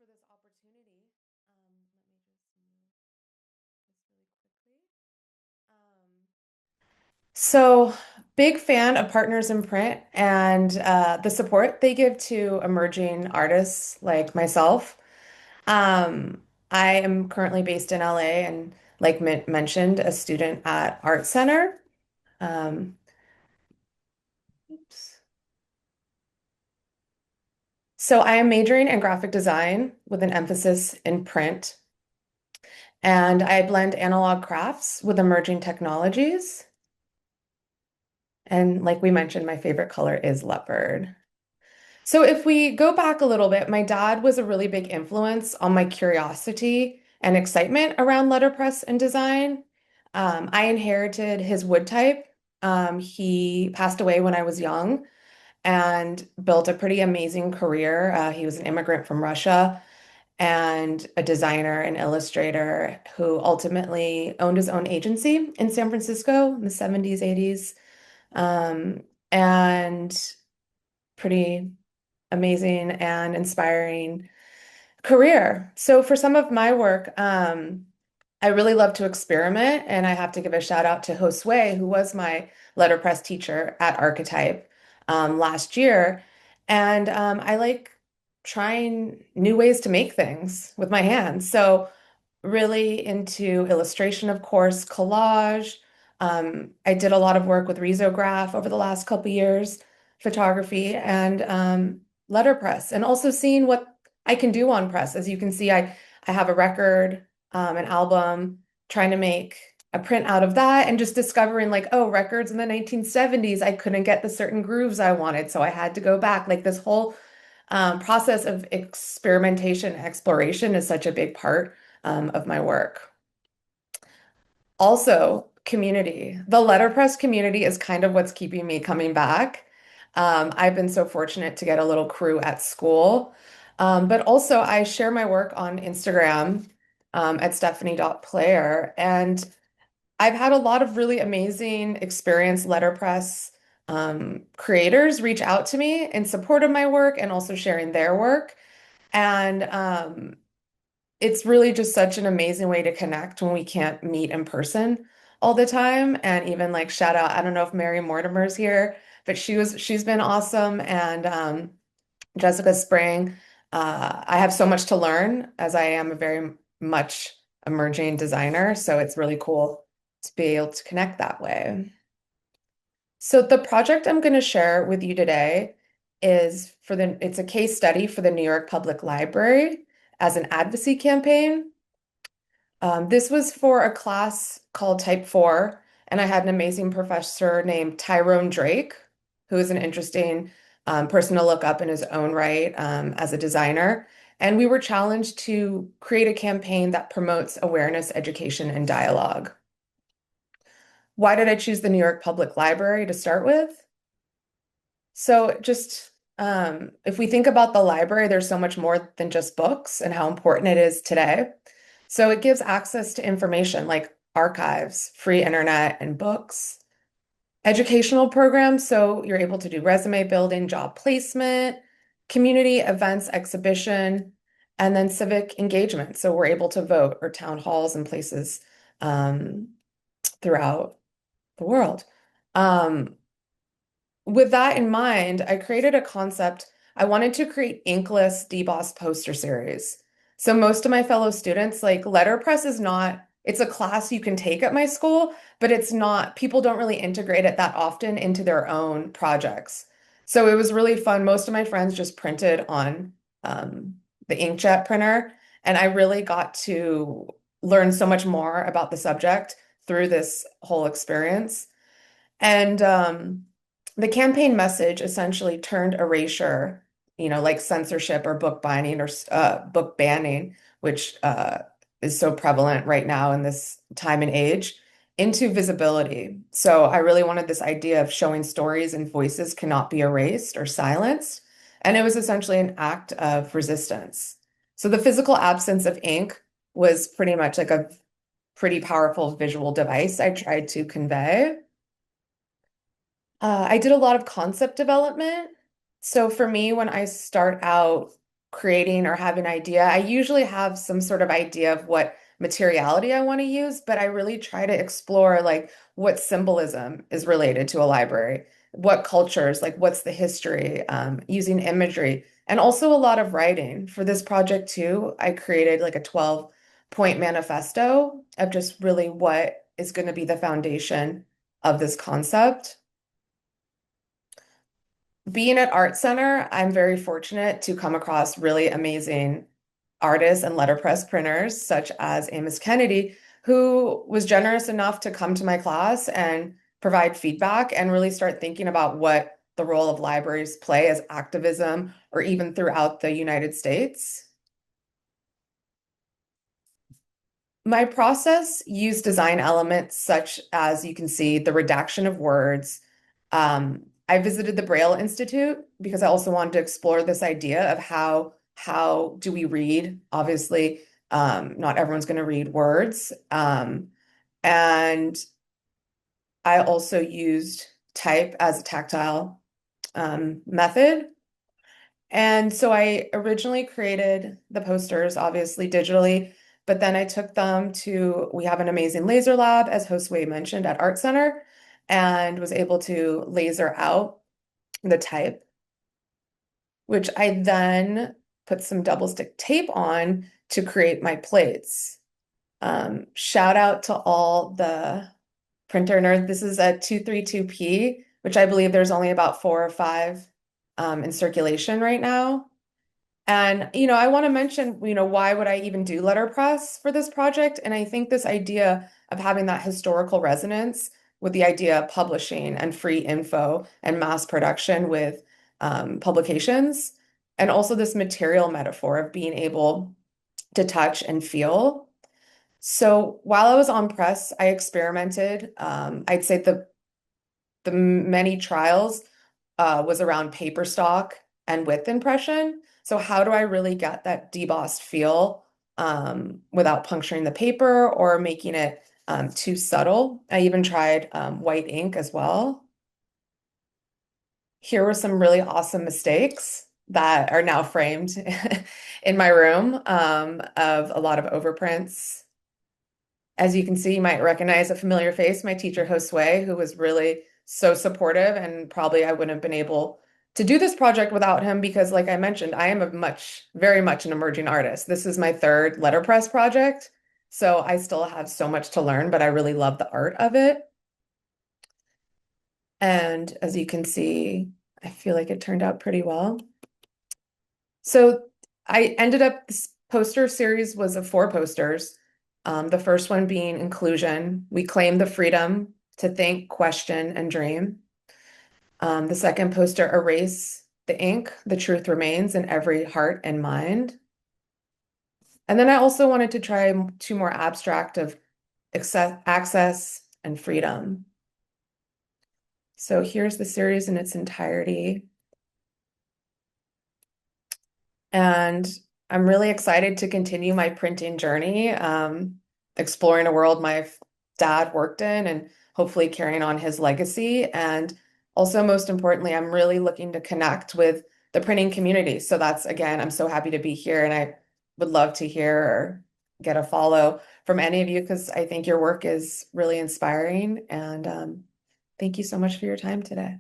for this opportunity. Let me just move this really quickly. So, big fan of Partners in Print and the support they give to emerging artists like myself. Um, I am currently based in LA and, like mentioned, a student at Art Center. Um, oops. So, I am majoring in graphic design with an emphasis in print, and I blend analog crafts with emerging technologies. And like we mentioned, my favorite color is leopard. So if we go back a little bit, my dad was a really big influence on my curiosity and excitement around letterpress and design. I inherited his wood type. He passed away when I was young and built a pretty amazing career. He was an immigrant from Russia and a designer and illustrator who ultimately owned his own agency in San Francisco in the 70s, 80s. Um, and pretty amazing and inspiring career. So for some of my work, I really love to experiment, and I have to give a shout out to Josue, who was my letterpress teacher at Archetype last year. And I like trying new ways to make things with my hands. So really into illustration, of course, collage. I did a lot of work with risograph over the last couple years, photography, and letterpress, and also seeing what I can do on press. As you can see, I have a record, an album, trying to make a print out of that, and just discovering like, oh, records in the 1970s, I couldn't get the certain grooves I wanted, so I had to go back. Like this whole process of experimentation, exploration is such a big part of my work. Also, community. The letterpress community is kind of what's keeping me coming back. I've been so fortunate to get a little crew at school. But also, I share my work on Instagram at stephanie.player. And I've had a lot of really amazing experienced letterpress creators reach out to me in support of my work and also sharing their work. And it's really just such an amazing way to connect when we can't meet in person all the time. And even like shout out, I don't know if Mary Mortimer's here, but she's been awesome. And Jessica Spring. I have so much to learn as I am a very much emerging designer. So it's really cool to be able to connect that way. So the project I'm going to share with you today it's a case study for the New York Public Library as an advocacy campaign. This was for a class called Type 4, and I had an amazing professor named Tyrone Drake, who is an interesting person to look up in his own right as a designer. And we were challenged to create a campaign that promotes awareness, education, and dialogue. Why did I choose the New York Public Library to start with? So just if we think about the library, there's so much more than just books and how important it is today. So it gives access to information like archives, free internet, and books. Educational programs, so you're able to do resume building, job placement, community events, exhibition, and then civic engagement. So we're able to vote or town halls and places um, throughout the world. Um, with that in mind, I created a concept. I wanted to create inkless deboss poster series. So most of my fellow students, like letterpress is not, it's a class you can take at my school, but it's not, people don't really integrate it that often into their own projects. So it was really fun. Most of my friends just printed on the inkjet printer, and I really got to learn so much more about the subject through this whole experience. And the campaign message essentially turned erasure, like censorship or book binding or book banning, which is so prevalent right now in this time and age, into visibility. So I really wanted this idea of showing stories and voices cannot be erased or silenced. And it was essentially an act of resistance. So the physical absence of ink was pretty much like a pretty powerful visual device I tried to convey. I did a lot of concept development. So for me, when I start out creating or have an idea, I usually have some sort of idea of what materiality I want to use, but I really try to explore like what symbolism is related to a library, what cultures, like what's the history, using imagery, and also a lot of writing. For this project too, I created like a 12-point manifesto of just really what is going to be the foundation of this concept. Being at Art Center, I'm very fortunate to come across really amazing artists and letterpress printers, such as Amos Kennedy, who was generous enough to come to my class and provide feedback and really start thinking about what the role of libraries play as activism or even throughout the United States. My process used design elements such as you can see the redaction of words. I visited the Braille Institute because I also wanted to explore this idea of how do we read? Obviously, not everyone's going to read words. And I also used type as a tactile method. And so I originally created the posters, obviously digitally, but then I took them to, we have an amazing laser lab, as Josue mentioned, at Art Center, and was able to laser out the type, which I then put some double stick tape on to create my plates. Shout out to all the printer nerds. This is a 232P, which I believe there's only about four or five in circulation right now. And, I want to mention, why would I even do letterpress for this project? And I think this idea of having that historical resonance with the idea of publishing and free info and mass production with publications, and also this material metaphor of being able to touch and feel. So while I was on press, I experimented. I'd say the many trials was around paper stock and width impression. So how do I really get that debossed feel without puncturing the paper or making it too subtle? I even tried white ink as well. Here were some really awesome mistakes that are now framed in my room of a lot of overprints. As you can see, you might recognize a familiar face, my teacher Josue, who was really so supportive, and probably I wouldn't have been able to do this project without him because, like I mentioned, I am very much an emerging artist. This is my third letterpress project, so I still have so much to learn, but I really love the art of it. And as you can see, I feel like it turned out pretty well. So I ended up, this poster series was of four posters. The first one being inclusion. We claim the freedom to think, question, and dream. The second poster, erase the ink, the truth remains in every heart and mind. And then I also wanted to try two more abstract of access and freedom. So here's the series in its entirety. And I'm really excited to continue my printing journey, exploring a world my dad worked in and hopefully carrying on his legacy. And also, most importantly, I'm really looking to connect with the printing community. So that's, again, I'm so happy to be here and I would love to hear or get a follow from any of you because I think your work is really inspiring. And thank you so much for your time today.